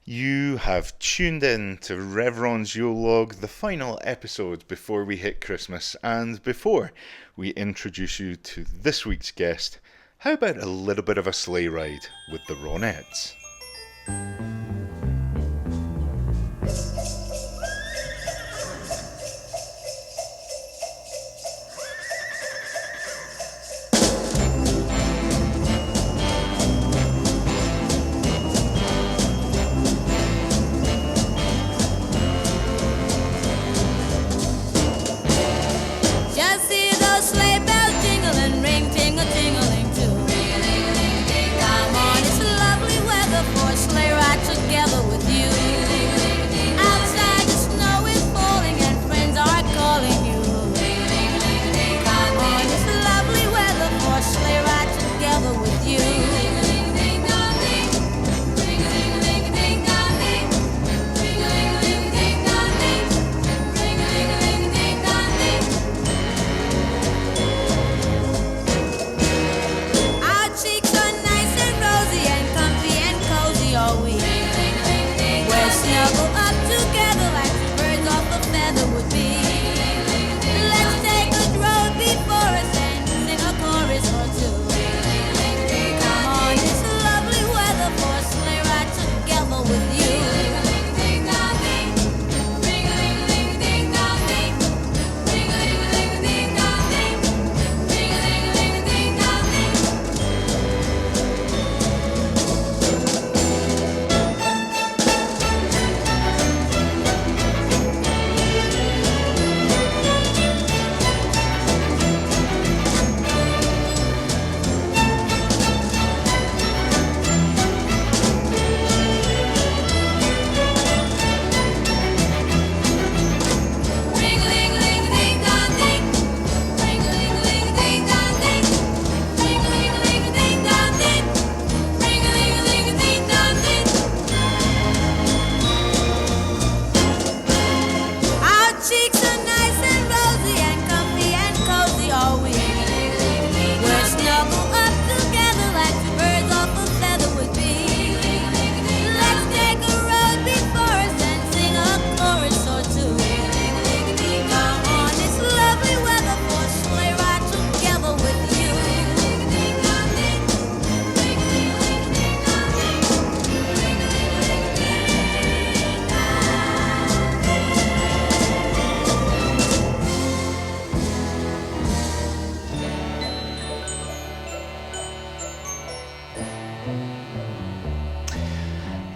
You have tuned in to Revron's Yule Log, the final episode before we hit Christmas, and before we introduce you to this week's guest, how about a little bit of a sleigh ride with the Ronettes?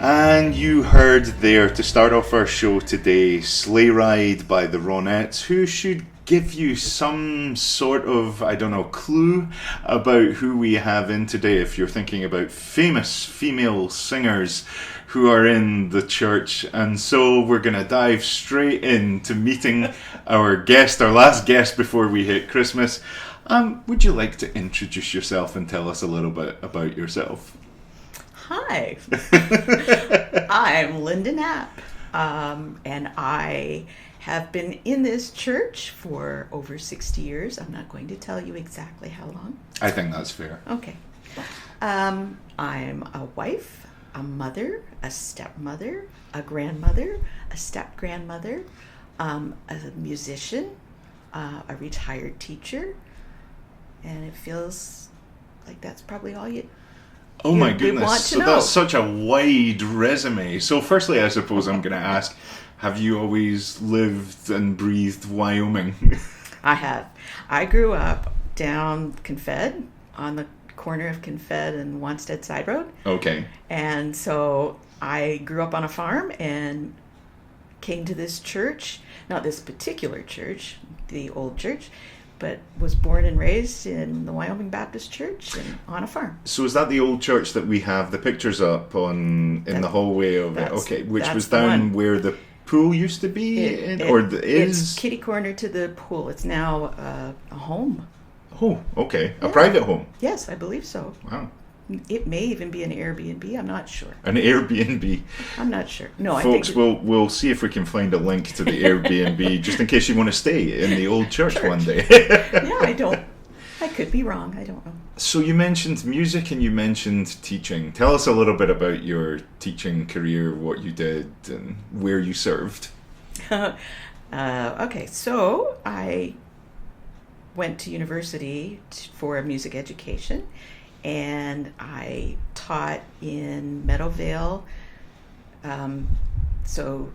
And you heard there, to start off our show today, Sleigh Ride by the Ronettes, who should give you some sort of, clue about who we have in today if you're thinking about famous female singers who are in the church. And so we're going to dive straight into meeting our guest, our last guest before we hit Christmas. Would you like to introduce yourself and tell us a little bit about yourself? Hi, I'm Linda Knapp, and I have been in this church for over 60 years. I'm not going to tell you exactly how long. I think that's fair. Okay. I'm a wife, a mother, a stepmother, a grandmother, a step-grandmother, a musician, a retired teacher, and it feels like that's probably all you... Oh my goodness, so that's such a wide resume. So firstly, I suppose I'm going to ask, have you always lived and breathed Wyoming? I have. I grew up down Confed, on the corner of Confed and Wanstead Side Road. Okay. And so I grew up on a farm and came to this church, not this particular church, the old church, but was born and raised in the Wyoming Baptist Church and on a farm. So is that the old church that we have the pictures up in the hallway of it? Okay, which was down where the pool used to be? It's kitty corner to the pool. It's now a home. Oh, okay. A private home? Yes, I believe so. Wow. It may even be an Airbnb. I'm not sure. An Airbnb. I'm not sure. No, folks, we'll see if we can find a link to the Airbnb just in case you want to stay in the old church one day. Yeah, I could be wrong. I don't know. So you mentioned music and you mentioned teaching. Tell us a little bit about your teaching career, what you did, and where you served. Okay, so I went to university for music education, and I taught in Meadowvale, so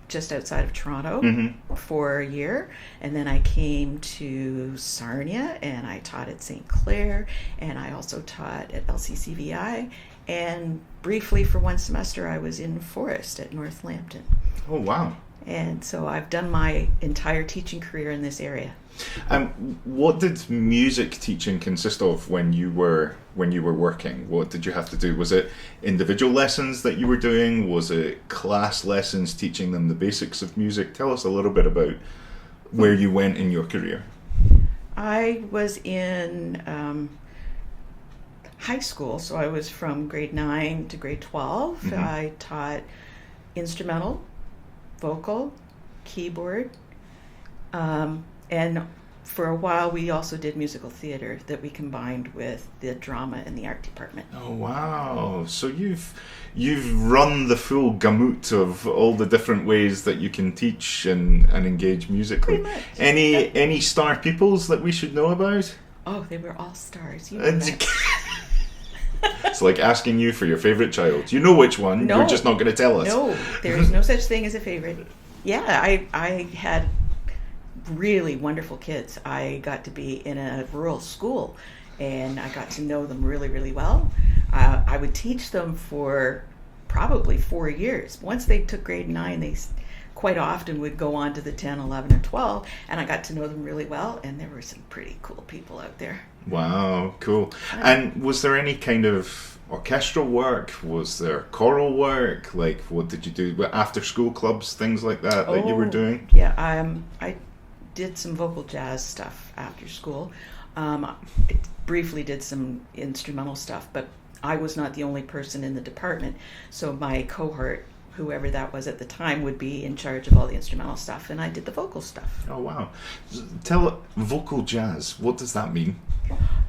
just outside of Toronto, for a year, and then I came to Sarnia, and I taught at St. Clair, and I also taught at LCCVI, and briefly for one semester I was in Forest at North Lambton. Oh, wow. And so I've done my entire teaching career in this area. What did music teaching consist of when you were working? What did you have to do? Was it individual lessons that you were doing? Was it class lessons teaching them the basics of music? Tell us a little bit about where you went in your career. I was in high school, so I was from grade 9 to grade 12. I taught instrumental, vocal, keyboard, and for a while we also did musical theater that we combined with the drama and the art department. Oh, wow. So you've run the full gamut of all the different ways that you can teach and engage musically. Pretty much. Any star pupils that we should know about? Oh, they were all stars. You know that. It's like asking you for your favorite child. You know which one, No. you're just not going to tell us. No, there is no such thing as a favorite. Yeah, I had really wonderful kids. I got to be in a rural school, and I got to know them really, really well. I would teach them for probably 4 years. Once they took grade 9, they quite often would go on to the 10, 11, or 12, and I got to know them really well, and there were some pretty cool people out there. Wow, cool. And was there any kind of orchestral work? Was there choral work? Like, what did you do? After school clubs, things like that you were doing? Yeah, I did some vocal jazz stuff after school. I briefly did some instrumental stuff, but I was not the only person in the department, so my cohort, whoever that was at the time, would be in charge of all the instrumental stuff, and I did the vocal stuff. Oh, wow. Tell vocal jazz, what does that mean?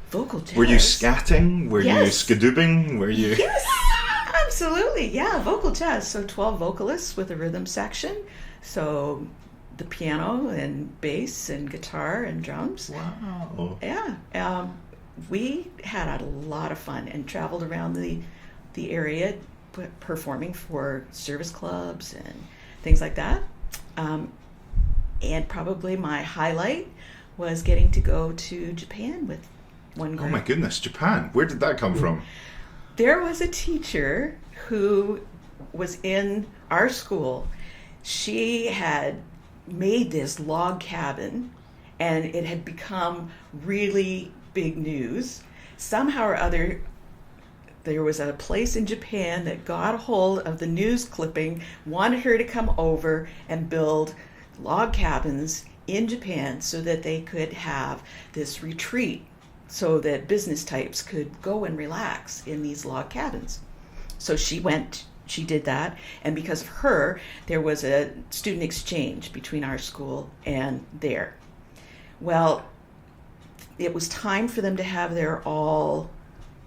Vocal jazz? Were you scatting? Were Yes. you skidoobing? Were you... Yes, absolutely. Yeah, vocal jazz. So 12 vocalists with a rhythm section. So the piano and bass and guitar and drums. Wow. Yeah. We had a lot of fun and traveled around the area performing for service clubs and things like that. And probably my highlight was getting to go to Japan with one group. Oh my goodness, Japan. Where did that come from? There was a teacher who was in our school. She had made this log cabin, and it had become really big news. Somehow or other, there was a place in Japan that got a hold of the news clipping, wanted her to come over and build log cabins in Japan so that they could have this retreat so that business types could go and relax in these log cabins. So she did that, and because of her, there was a student exchange between our school and there. Well, it was time for them to have their all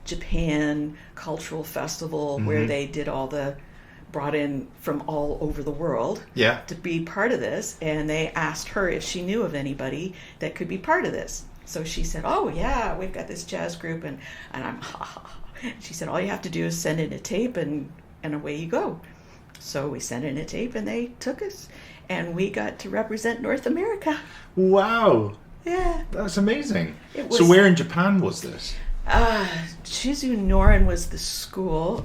Japan cultural festival where they did brought in from all over the world to be part of this, and they asked her if she knew of anybody that could be part of this. So she said, oh yeah, we've got this jazz group, and I'm she said, all you have to do is send in a tape and away you go. So we sent in a tape and they took us, and we got to represent North America. Wow. Yeah. That's amazing. So where in Japan was this? Shizunoran was the school.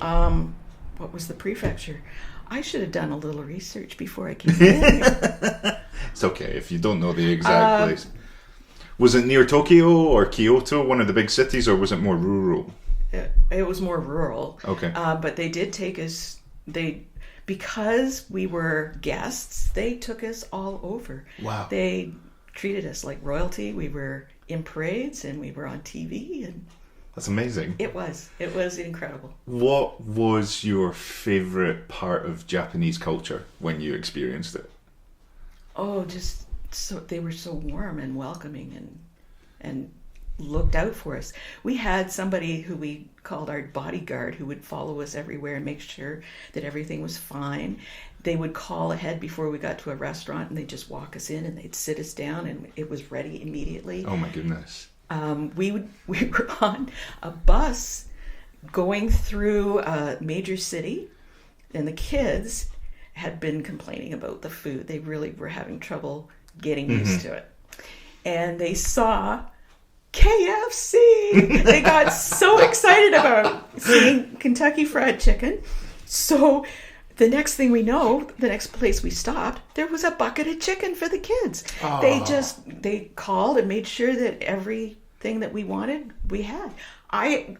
What was the prefecture? I should have done a little research before I came in here. It's okay if you don't know the exact place. Was it near Tokyo or Kyoto, one of the big cities, or was it more rural? It was more rural. Okay. But they did take us, because we were guests, they took us all over. Wow. They treated us like royalty. We were in parades and we were on TV, and that's amazing. It was incredible. What was your favorite part of Japanese culture when you experienced it? Oh, just so they were so warm and welcoming, and looked out for us. We had somebody who we called our bodyguard who would follow us everywhere and make sure that everything was fine. They would call ahead before we got to a restaurant, and they'd just walk us in and they'd sit us down, and it was ready immediately. Oh my goodness. We were on a bus going through a major city, and the kids had been complaining about the food. They really were having trouble getting used to it. And they saw KFC. They got so excited about seeing Kentucky Fried Chicken. So the next thing we know, the next place we stopped, there was a bucket of chicken for the kids. Oh. They called and made sure that everything that we wanted, we had. I,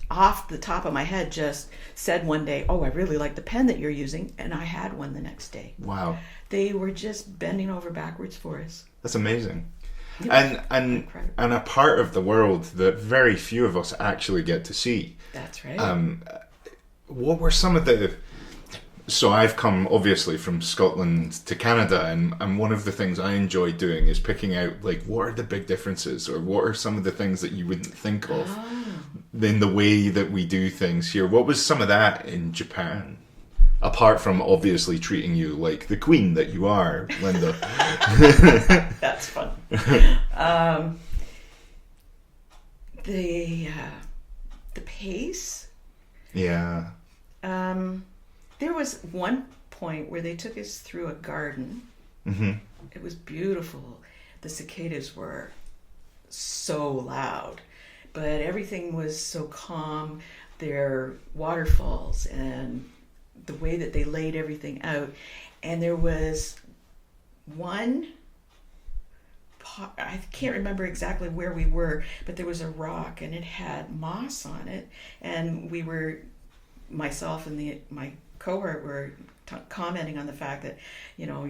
off the top of my head, just said one day, "Oh, I really like the pen that you're using," and I had one the next day. Wow. They were just bending over backwards for us. That's amazing. And a part of the world that very few of us actually get to see. That's right. What were some of the... So I've come obviously from Scotland to Canada, and one of the things I enjoy doing is picking out, like, what are the big differences, or what are some of the things that you wouldn't think of in the way that we do things here. What was some of that in Japan? Apart from obviously treating you like the queen that you are, Linda. That's fun. The pace. Yeah. There was one point where they took us through a garden. Mm-hmm. It was beautiful. The cicadas were so loud, but everything was so calm. There waterfalls and the way that they laid everything out. And there was one pot, I can't remember exactly where we were, but there was a rock and it had moss on it. And we were, myself and my cohort were commenting on the fact that, you know,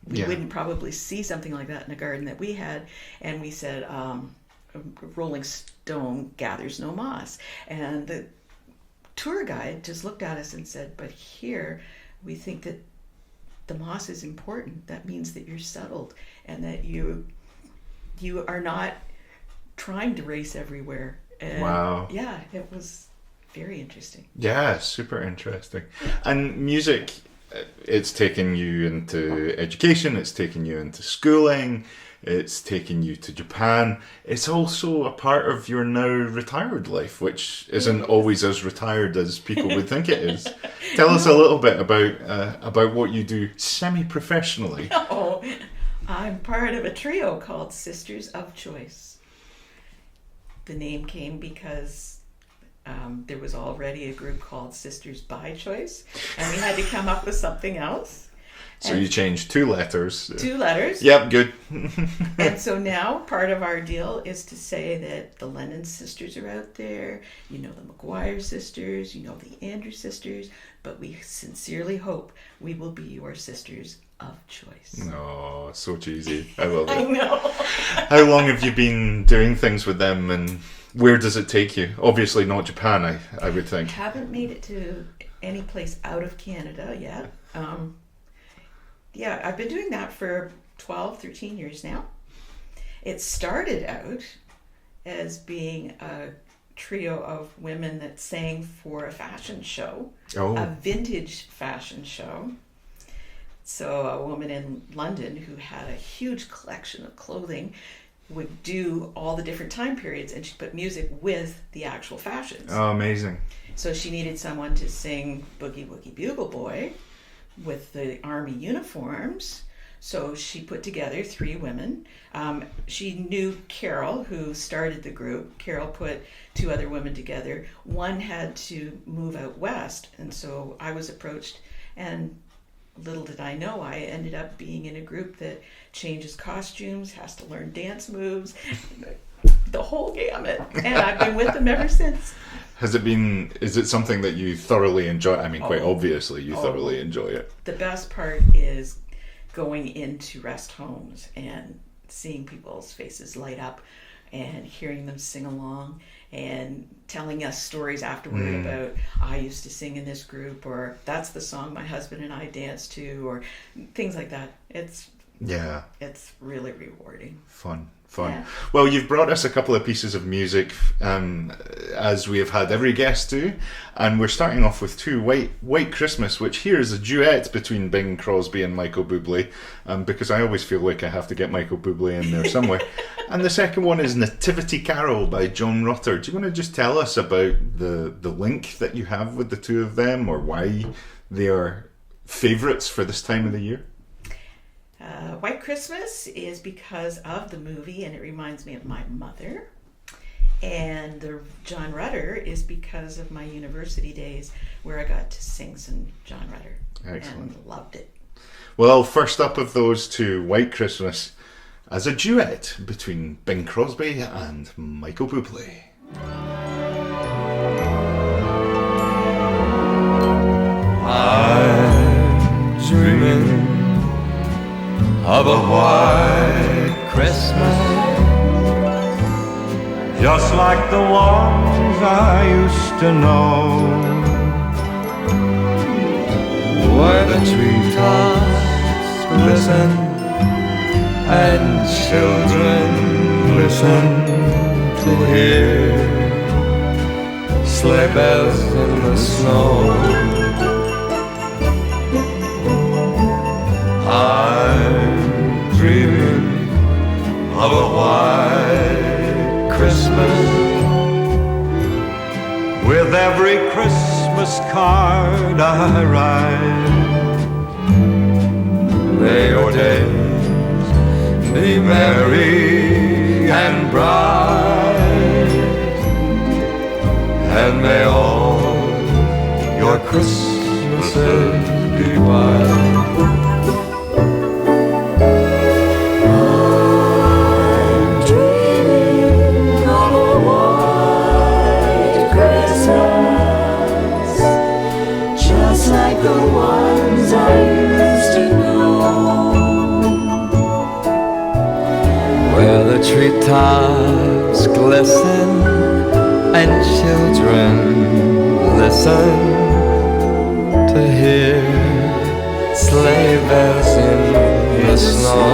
we wouldn't probably see something like that in a garden that we had. And we said, a rolling stone gathers no moss. And the tour guide just looked at us and said, "But here we think that the moss is important. That means that you're settled and that you are not trying to race everywhere." And wow. Yeah, it was very interesting. Yeah, super interesting. And music, it's taken you into education, it's taken you into schooling, it's taken you to Japan. It's also a part of your now retired life, which isn't always as retired as people would think it is. Tell us a little bit about what you do semi-professionally. Oh, I'm part of a trio called Sisters of Choice. The name came because there was already a group called Sisters by Choice, and we had to come up with something else. So you changed 2 letters. 2 letters. Yep, good. And so now part of our deal is to say that the Lennon sisters are out there, you know, the McGuire sisters, you know, the Andrews sisters, but we sincerely hope we will be your sisters of choice. Oh, so cheesy. I love it. I know. How long have you been doing things with them, and where does it take you? Obviously not Japan, I would think. I haven't made it to any place out of Canada yet. Yeah, I've been doing that for 12, 13 years now. It started out as being a trio of women that sang for a fashion show, a vintage fashion show. So a woman in London who had a huge collection of clothing would do all the different time periods, and she put music with the actual fashions. Oh, amazing. So she needed someone to sing Boogie Woogie Bugle Boy with the army uniforms. So she put together 3 women. She knew Carol, who started the group. Carol put 2 other women together. One had to move out west, and so I was approached, and little did I know, I ended up being in a group that changes costumes, has to learn dance moves, the whole gamut. And I've been with them ever since. Is it something that you thoroughly enjoy? I mean, quite obviously you thoroughly enjoy it. The best part is going into rest homes and seeing people's faces light up and hearing them sing along and telling us stories afterward about, I used to sing in this group, or that's the song my husband and I danced to, or things like that. It's Yeah. It's really rewarding. Fun. Yeah. Well, you've brought us a couple of pieces of music, as we have had every guest do, and we're starting off with two, White Christmas, which here is a duet between Bing Crosby and Michael Bublé, because I always feel like I have to get Michael Bublé in there somewhere. And the second one is Nativity Carol by Joan Rutter. Do you want to just tell us about the link that you have with the two of them, or why they are favourites for this time of the year? White Christmas is because of the movie, and it reminds me of my mother. And the John Rutter is because of my university days, where I got to sing some John Rutter. Excellent. And loved it. Well, first up of those two, White Christmas, as a duet between Bing Crosby and Michael Bublé. I'm dreaming of a white Christmas, just like the ones I used to know, where the treetops glisten and children listen to hear sleigh bells in the snow. I'm dreaming of a white Christmas, with every Christmas card I write. May your days be merry and bright, and may all your Christmases be white. Treetops glisten and children listen to hear sleigh bells in the snow.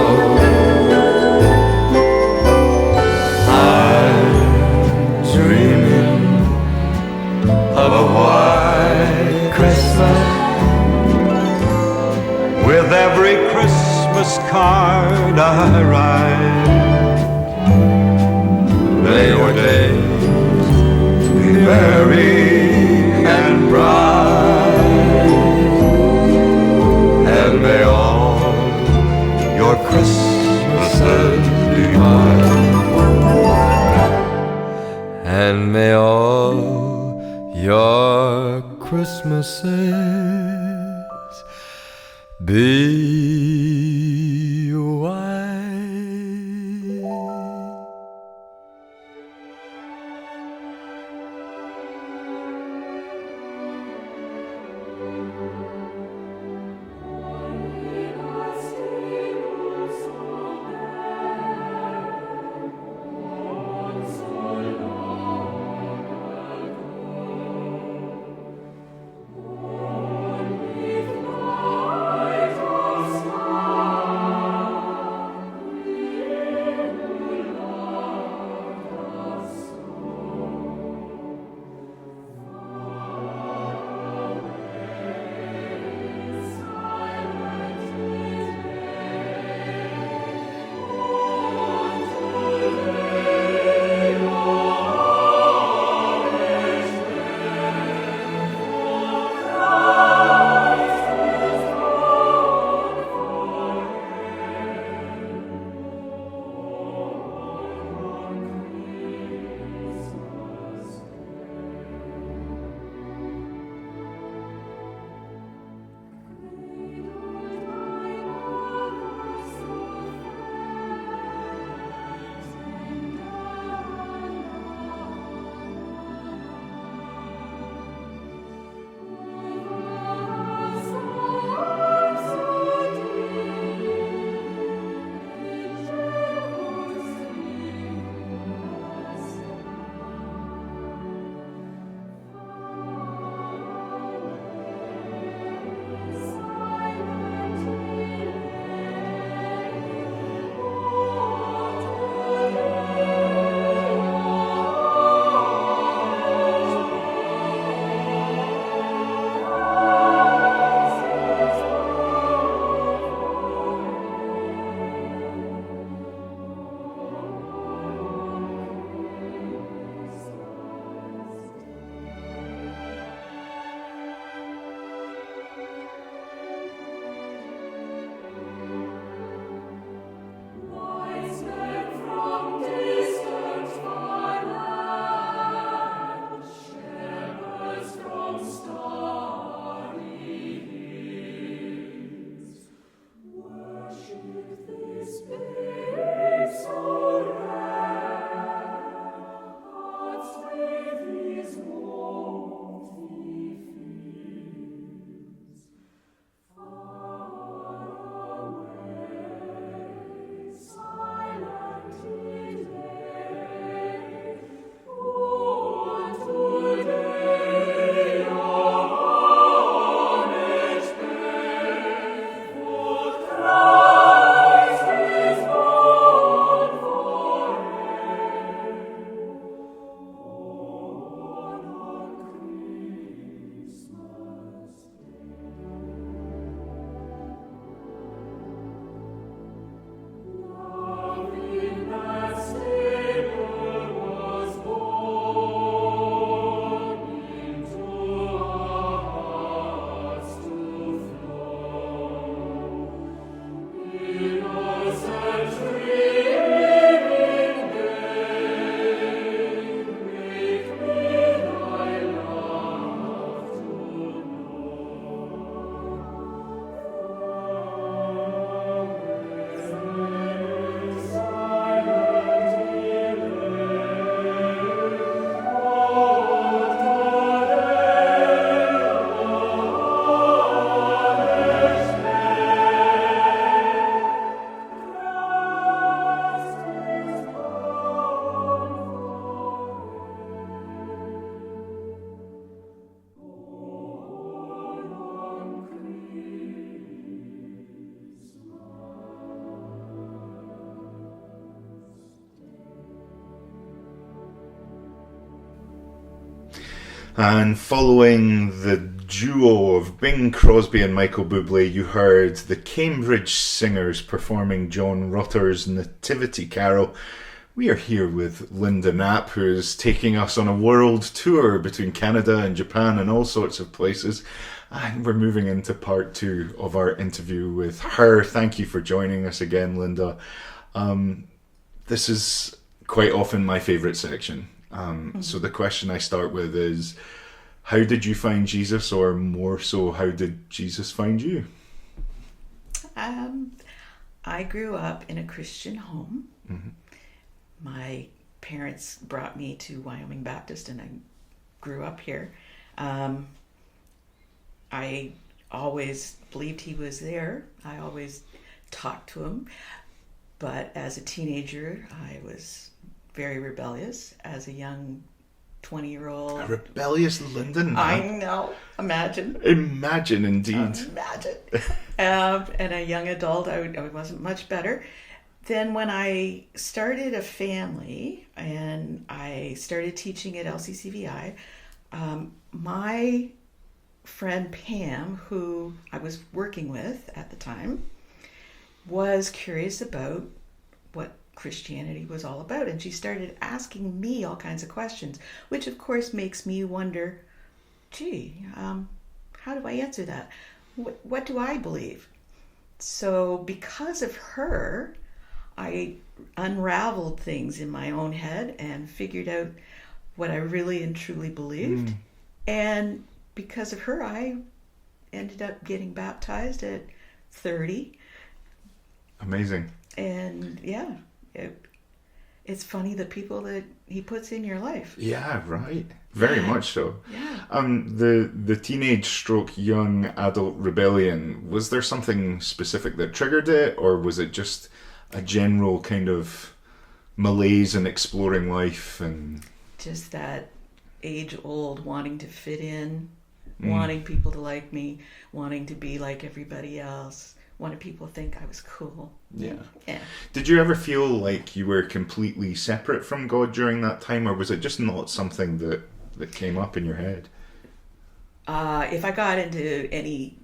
I'm dreaming of a white Christmas, with every Christmas card I write. May your days be merry and bright, and may all your Christmases be white, and may all your Christmases be white. And following the duo of Bing Crosby and Michael Bublé, you heard the Cambridge Singers performing John Rutter's Nativity Carol. We are here with Linda Knapp, who is taking us on a world tour between Canada and Japan and all sorts of places. And we're moving into part 2 of our interview with her. Thank you for joining us again, Linda. This is quite often my favourite section. So the question I start with is, how did you find Jesus, or more so, how did Jesus find you? I grew up in a Christian home. Mm-hmm. My parents brought me to Wyoming Baptist, and I grew up here. I always believed he was there. I always talked to him. But as a teenager, I was very rebellious. As a young 20-year-old. A rebellious Linda Knapp. I know. Imagine. Imagine, indeed. Imagine. And a young adult, I wasn't much better. Then when I started a family and I started teaching at LCCVI, my friend Pam, who I was working with at the time, was curious about what Christianity was all about. And she started asking me all kinds of questions, which of course makes me wonder, how do I answer that? What do I believe? So because of her, I unraveled things in my own head and figured out what I really and truly believed. And because of her, I ended up getting baptized at 30. Amazing. And yeah, it's funny the people that he puts in your life. Yeah, right. Very much so. Yeah. The teenage stroke young adult rebellion, was there something specific that triggered it, or was it just a general kind of malaise in exploring life? And just that age-old wanting to fit in, wanting people to like me, wanting to be like everybody else, wanting people to think I was cool. Yeah. Yeah. Did you ever feel like you were completely separate from God during that time, or was it just not something that came up in your head? If I got into any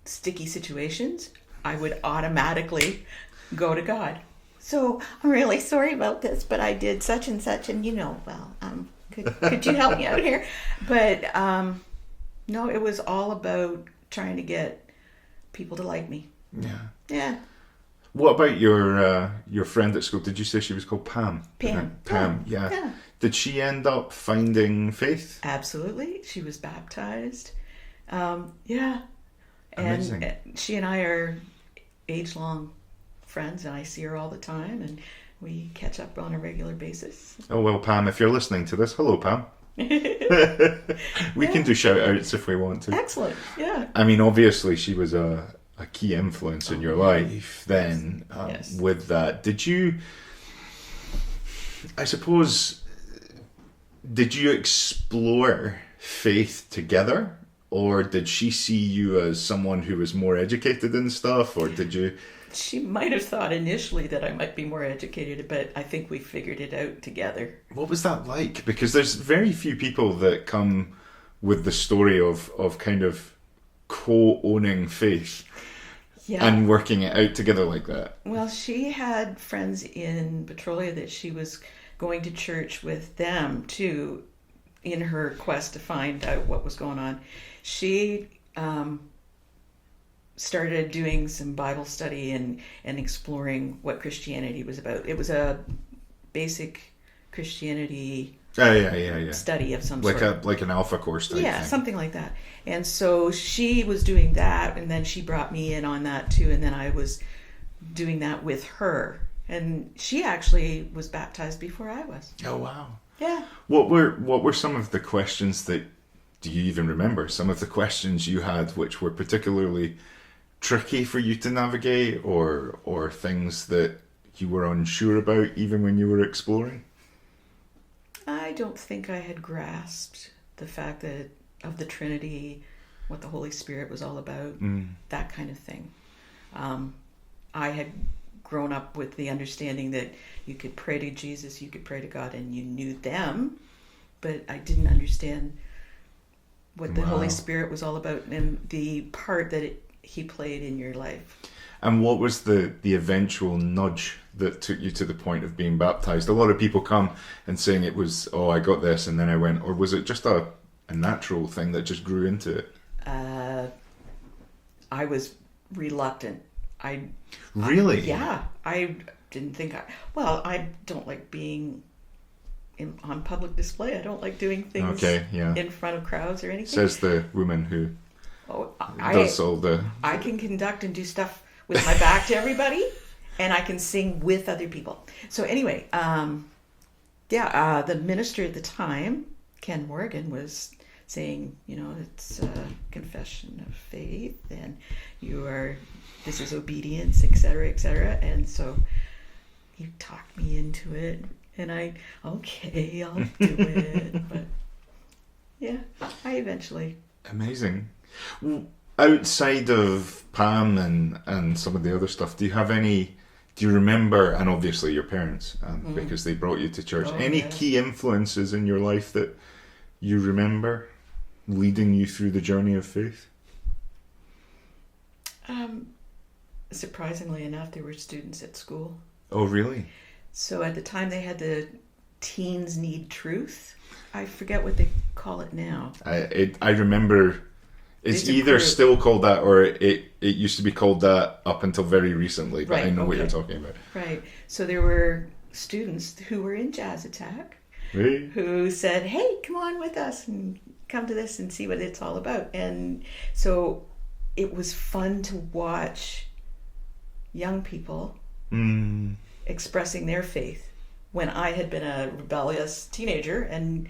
sticky situations, I would automatically go to God. So I'm really sorry about this, but I did such and such, and could you help me out here? But no, it was all about trying to get people to like me. Yeah. Yeah. What about your friend at school? Did you say she was called Pam? Pam. Yeah. Did she end up finding faith? Absolutely. She was baptized. Yeah. Amazing. And she and I are age-long friends, and I see her all the time, and we catch up on a regular basis. Oh, well, Pam, if you're listening to this, hello, Pam. We can do shout-outs if we want to. Excellent. Yeah. I mean, obviously, she was a key influence in your life then. Yes. With that, did you explore faith together, or did she see you as someone who was more educated in stuff, or did you? She might have thought initially that I might be more educated, but I think we figured it out together. What was that like? Because there's very few people that come with the story of kind of co-owning faith. Yeah. And working it out together like that. Well, she had friends in Petrolia that she was going to church with them too, in her quest to find out what was going on. She started doing some Bible study and exploring what Christianity was about. It was a basic Christianity study of some sort. Like an alpha course type Yeah, thing. something like that. And so she was doing that, and then she brought me in on that too, and then I was doing that with her. And she actually was baptized before I was. Oh, wow. Yeah. What were some of the questions that, do you even remember, some of the questions you had which were particularly tricky for you to navigate, or things that you were unsure about even when you were exploring? I don't think I had grasped the fact that of the Trinity, what the Holy Spirit was all about, that kind of thing. I had grown up with the understanding that you could pray to Jesus, you could pray to God, and you knew them, but I didn't understand what the Wow. Holy Spirit was all about and the part that he played in your life. And what was the eventual nudge that took you to the point of being baptized? A lot of people come and saying it was, oh, I got this and then I went, or was it just a natural thing that just grew into it? I was reluctant. Really? I didn't think I don't like being on public display. I don't like doing things in front of crowds or anything. Says the woman who does all the... I can conduct and do stuff with my back to everybody, and I can sing with other people. So anyway, the minister at the time, Ken Morgan, was saying, it's a confession of faith, and this is obedience, etc., etc. And so he talked me into it, and I'll do it. But yeah, I eventually. Amazing. Outside of Pam and some of the other stuff, do you remember, and obviously your parents, because they brought you to church, any key influences in your life that you remember leading you through the journey of faith? Surprisingly enough, there were students at school. Oh, really? So at the time they had the Teens Need Truth. I forget what they call it now. I remember it's either still called that or it used to be called that up until very recently, but I know what you're talking about. Right. So there were students who were in Jazz Attack who said, hey, come on with us and come to this and see what it's all about. And so it was fun to watch young people expressing their faith when I had been a rebellious teenager, and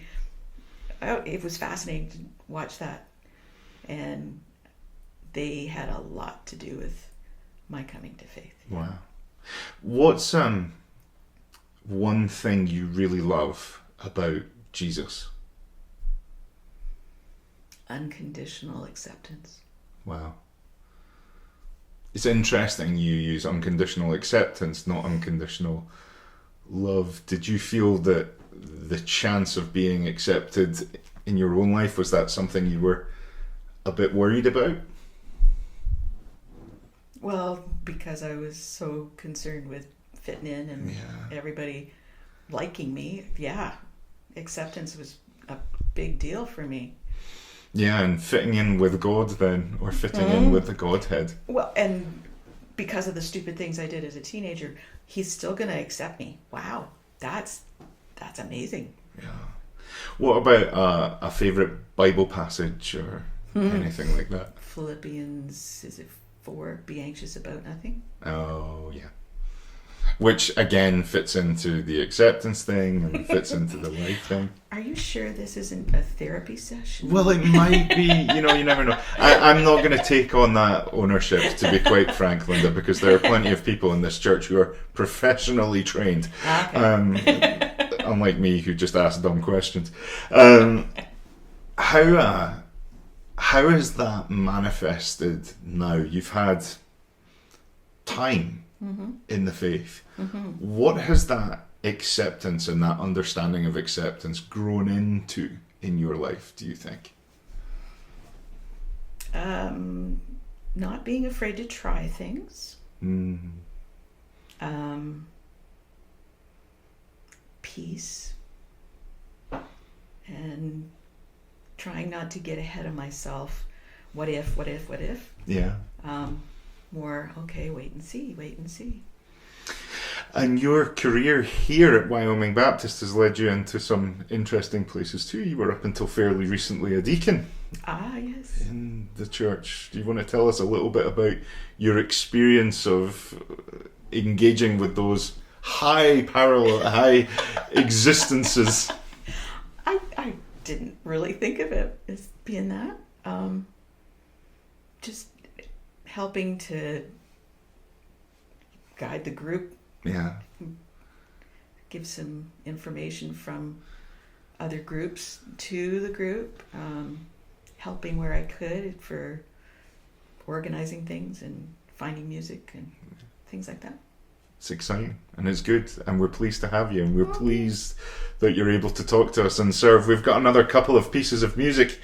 it was fascinating to watch that. And they had a lot to do with my coming to faith. Wow. What's one thing you really love about Jesus? Unconditional acceptance. Wow. It's interesting you use unconditional acceptance, not unconditional love. Did you feel that the chance of being accepted in your own life, was that something you were a bit worried about? Well, because I was so concerned with fitting in and everybody liking me. Yeah, acceptance was a big deal for me. Yeah, and fitting in with God then, or fitting in with the Godhead. Well, and because of the stupid things I did as a teenager, he's still going to accept me. Wow, that's amazing. Yeah. What about a favourite Bible passage or anything like that? Philippians, is it 4? Be anxious about nothing. Oh, yeah. Which, again, fits into the acceptance thing and fits into the life thing. Are you sure this isn't a therapy session? Well, it might be. You never know. I'm not going to take on that ownership, to be quite frank, Linda, because there are plenty of people in this church who are professionally trained. Okay. Unlike me, who just ask dumb questions. How has that manifested now? You've had time in the faith. What has that acceptance and that understanding of acceptance grown into in your life, do you think? Not being afraid to try things. Peace. And trying not to get ahead of myself. What if? Yeah. More, okay, wait and see. And your career here at Wyoming Baptist has led you into some interesting places too. You were up until fairly recently a deacon. Yes. In the church. Do you want to tell us a little bit about your experience of engaging with those high existences? I didn't really think of it as being that. Just helping to guide the group. Yeah. Give some information from other groups to the group. Helping where I could for organizing things and finding music and things like that. It's exciting and it's good, and we're pleased to have you, and we're pleased that you're able to talk to us and serve. We've got another couple of pieces of music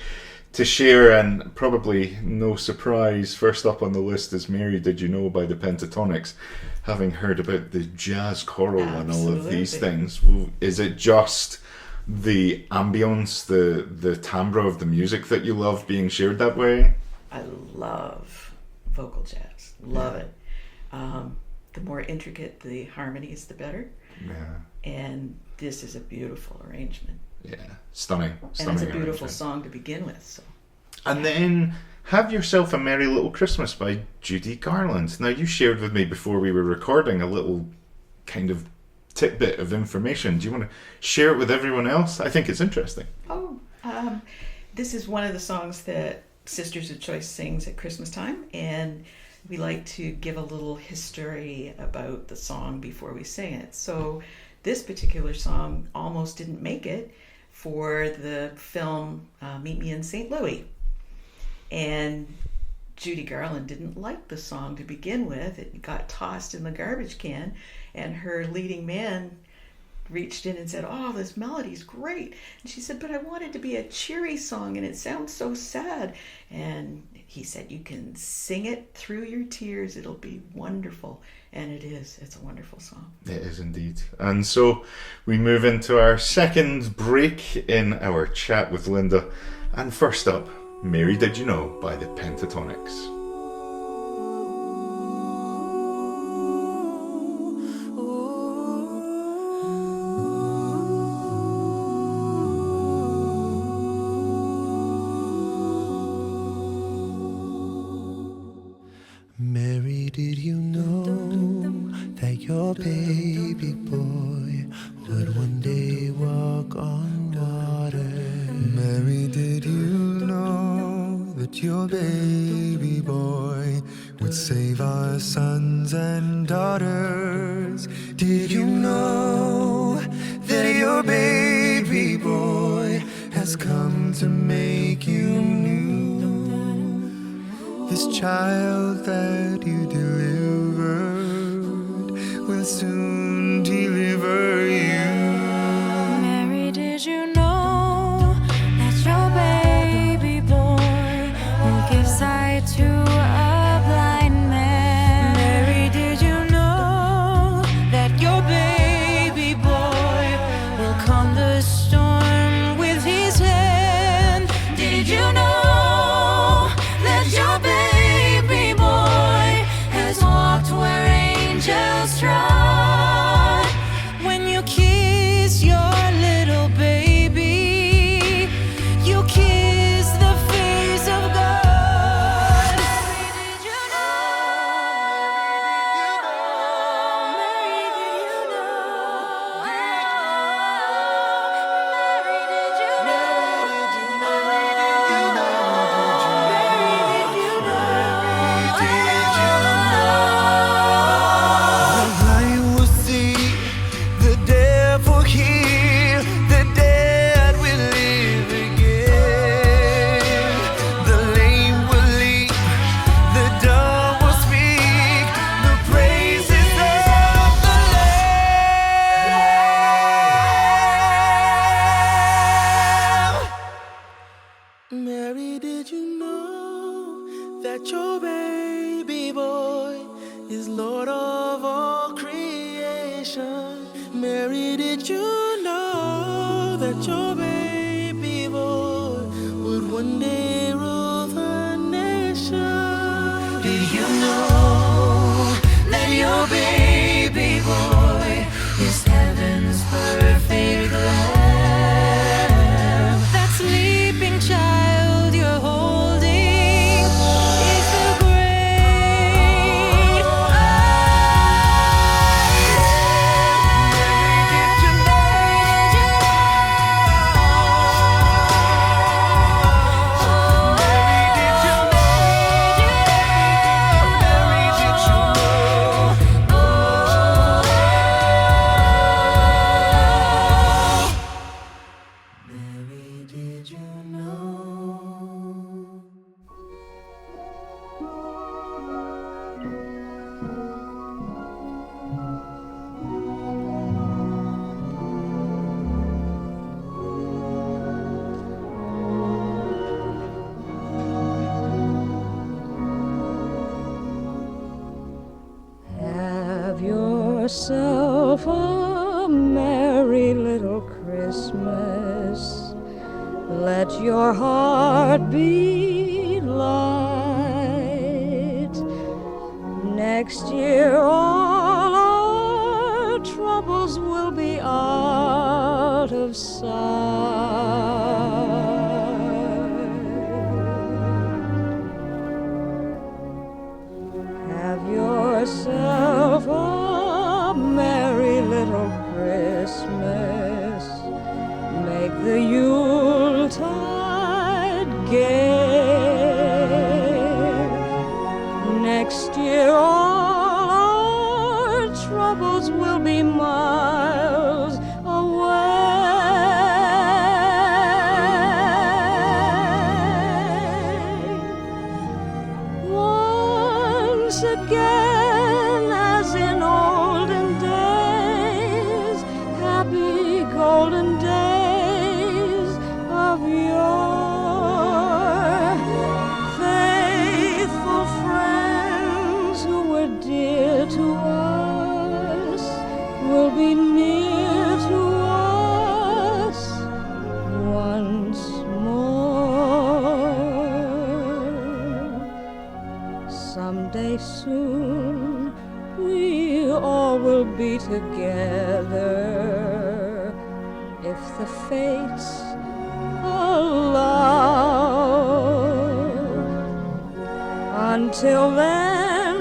to share, and probably no surprise, first up on the list is Mary Did You Know by the Pentatonics. Having heard about the jazz choral and all of these things, is it just the ambience, the timbre of the music that you love being shared that way? I love vocal jazz. Love it. The more intricate the harmonies, the better. Yeah. And this is a beautiful arrangement. Yeah, stunning. And it's a beautiful song to begin with. So. And then Have Yourself a Merry Little Christmas by Judy Garland. Now, you shared with me before we were recording a little kind of tidbit of information. Do you want to share it with everyone else? I think it's interesting. This is one of the songs that Sisters of Choice sings at Christmas time, and we like to give a little history about the song before we sing it. So this particular song almost didn't make it for the film Meet Me in St. Louis. And Judy Garland didn't like the song to begin with. It got tossed in the garbage can, and her leading man reached in and said, "Oh, this melody's great." And she said, "But I want it to be a cheery song and it sounds so sad." And he said, "You can sing it through your tears. It'll be wonderful." And it is. It's a wonderful song. It is indeed. And so we move into our second break in our chat with Linda. And first up, Mary Did You Know by the Pentatonics. Mary, did you know that your baby boy would one day walk on water? Mary, did you know that your baby boy would save our sons and daughters? Did you know that your baby boy has come to make you new? This child that you delivered will soon deliver you. Mary, did you know that your baby boy will give sight to a blind man? Mary, did you know that your baby boy will calm the storm with his hand? Did you know that your baby boy has walked where angels trod? When you kiss your little baby, you kiss the face of God. Mary, did you know? Mary, did you know? Mary, did you know? The blind will see, the deaf will hear, the dead will live again. The lame will leap, the dumb will speak, the praises of the Lamb. Mary, did you know that your baby boy is Lord of all creation? Mary, did you know that your baby boy would one day rule the nation? Did you know that your baby boy is heaven's perfect lamb? That sleeping child you're holding is the great I am. Did you know? Mary, did you know? yourself a merry little Christmas. Let your heart be light. Next year all our troubles will be out of sight. Have yourself a merry little Christmas. Make the Yuletide gay. Next year all our troubles will be miles away. Once again, as in olden days, happy golden days of yore. Faithful friends who were dear to us will be near to us once more. Someday soon we all will be together if the fates allow. Until then,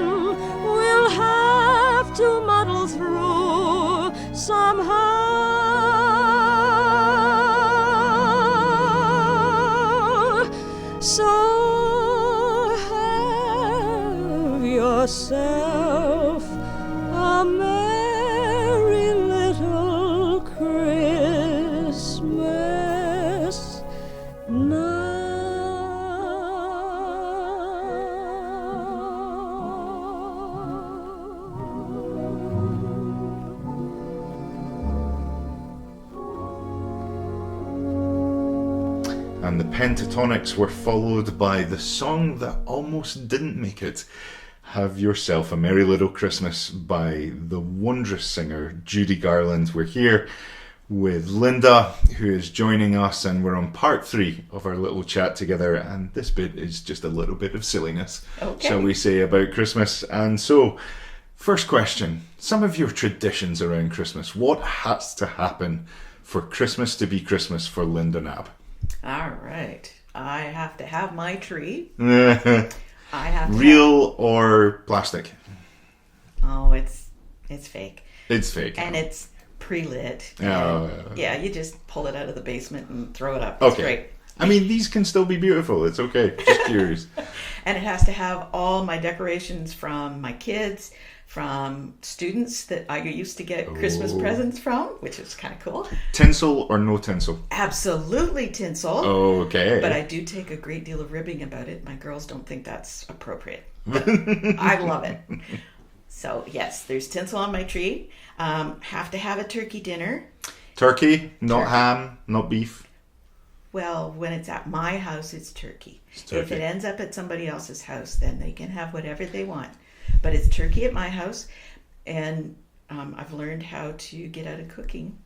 we'll have to muddle through somehow. So have yourself a merry little Christmas And the pentatonics were followed by the song that almost didn't make it, Have Yourself a Merry Little Christmas, by the wondrous singer Judy Garland. We're here with Linda, who is joining us, and we're on part 3 of our little chat together, and this bit is just a little bit of silliness, shall we say, about Christmas. And so, first question, some of your traditions around Christmas. What has to happen for Christmas to be Christmas for Linda Knapp? All right. I have to have my tree. Real I have to or plastic? Oh, it's fake. It's fake. And it's pre-lit. Oh, Yeah, you just pull it out of the basement and throw it up. It's okay. great. I mean, these can still be beautiful. It's okay. Just curious. And it has to have all my decorations from my kids, from students that I used to get Christmas presents from, which is kind of cool. Tinsel or no tinsel? Absolutely tinsel. Okay. But I do take a great deal of ribbing about it. My girls don't think that's appropriate. But I love it. So, yes, there's tinsel on my tree. Have to have a turkey dinner. Turkey, not Turkey. ham, not beef. Well, when it's at my house, it's turkey. It's turkey. If it ends up at somebody else's house, then they can have whatever they want. But it's turkey at my house, and I've learned how to get out of cooking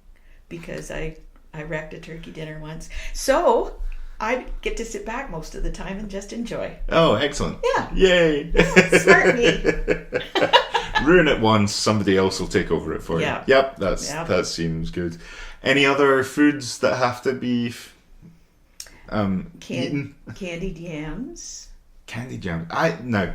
because I wrecked a turkey dinner once. So I get to sit back most of the time and just enjoy. Oh, excellent. Yeah. Yay. Smart me. Ruin it once, somebody else will take over it for you. Yeah. Yep, that seems good. Any other foods that have to be eaten? Candied yams. Candied yams. Now,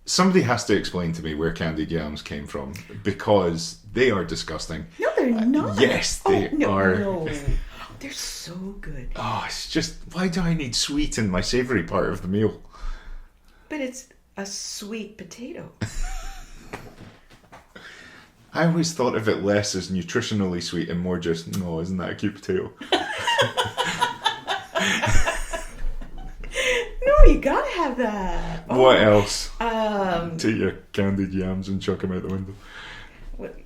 somebody has to explain to me where candied yams came from, because they are disgusting. No, they're not. Yes, they are. No. They're so good. Oh, it's just, why do I need sweet in my savoury part of the meal? But it's a sweet potato. I always thought of it less as nutritionally sweet and more just, no, isn't that a cute potato? No, you gotta have that. Oh, What else? Take your candied yams and chuck them out the window.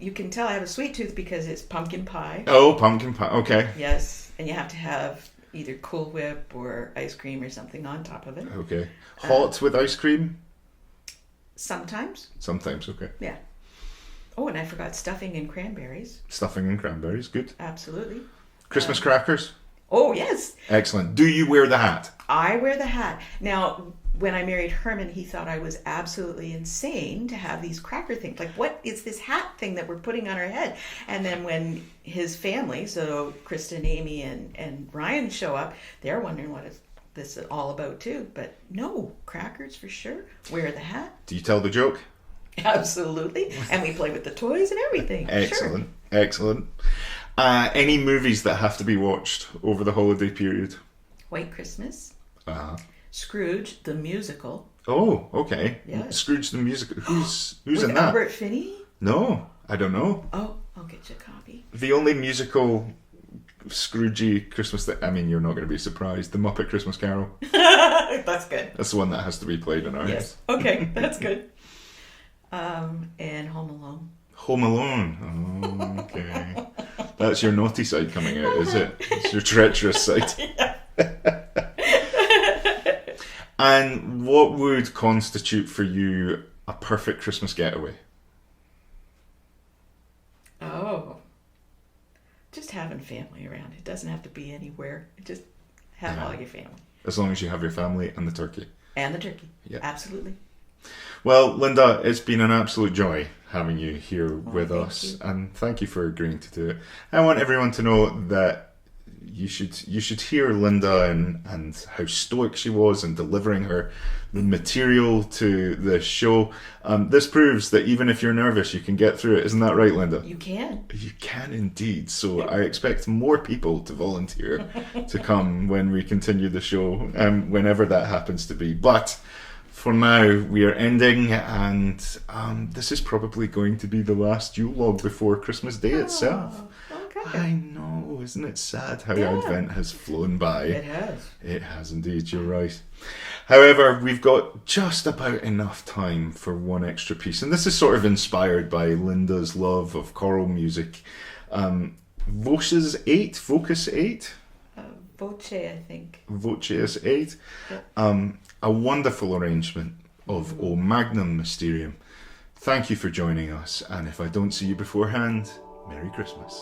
You can tell I have a sweet tooth because it's pumpkin pie. Oh, pumpkin pie. Okay. Yes, and you have to have either Cool Whip or ice cream or something on top of it. Okay. Hot with ice cream? Sometimes. Sometimes, okay. Yeah. Oh, and I forgot stuffing and cranberries. Stuffing and cranberries, good. Absolutely. Christmas crackers, Oh, yes. excellent. Do you wear the hat? I wear the hat. Now, when I married Herman, he thought I was absolutely insane to have these cracker things. Like, what is this hat thing that we're putting on our head? And then when his family, so Kristen, Amy, and Ryan show up, they're wondering what is this all about too. But no, crackers for sure. Wear the hat. Do you tell the joke? Absolutely. And we play with the toys and everything. Excellent, excellent. Any movies that have to be watched over the holiday period? Sure. White Christmas. Uh-huh. Scrooge, the musical. Oh, okay. Yes. Scrooge the musical. Who's With in that? Albert Finney. No, I don't know. Oh, I'll get you a copy. The only musical Scroogey Christmas that, I mean, you're not going to be surprised. The Muppet Christmas Carol. That's good. That's the one that has to be played in our house. Yes. Okay, that's good. And Home Alone. Home Alone. Oh, okay. That's your naughty side coming out, is it? It's your treacherous side. And what would constitute for you a perfect Christmas getaway? Oh. Just having family around. It doesn't have to be anywhere. Just have all your family. As long as you have your family and the turkey. And the turkey. Yeah. Absolutely. Well, Linda, it's been an absolute joy having you here with thank us, you. and thank you for agreeing to do it. I want everyone to know that you should hear Linda and how stoic she was in delivering her material to the show. This proves that even if you're nervous, you can get through it. Isn't that right, Linda? You can. You can indeed. So I expect more people to volunteer to come when we continue the show, whenever that happens to be. But for now, we are ending, and this is probably going to be the last Yule log before Christmas Day itself. Okay. I know, isn't it sad how Yeah. Advent has flown by? It has. It has indeed, you're right. However, we've got just about enough time for one extra piece, and this is sort of inspired by Linda's love of choral music. Voces 8, Vocus 8? Voce, I think. Voces 8. Yep. A wonderful arrangement of O Magnum Mysterium. Thank you for joining us, and if I don't see you beforehand, Merry Christmas.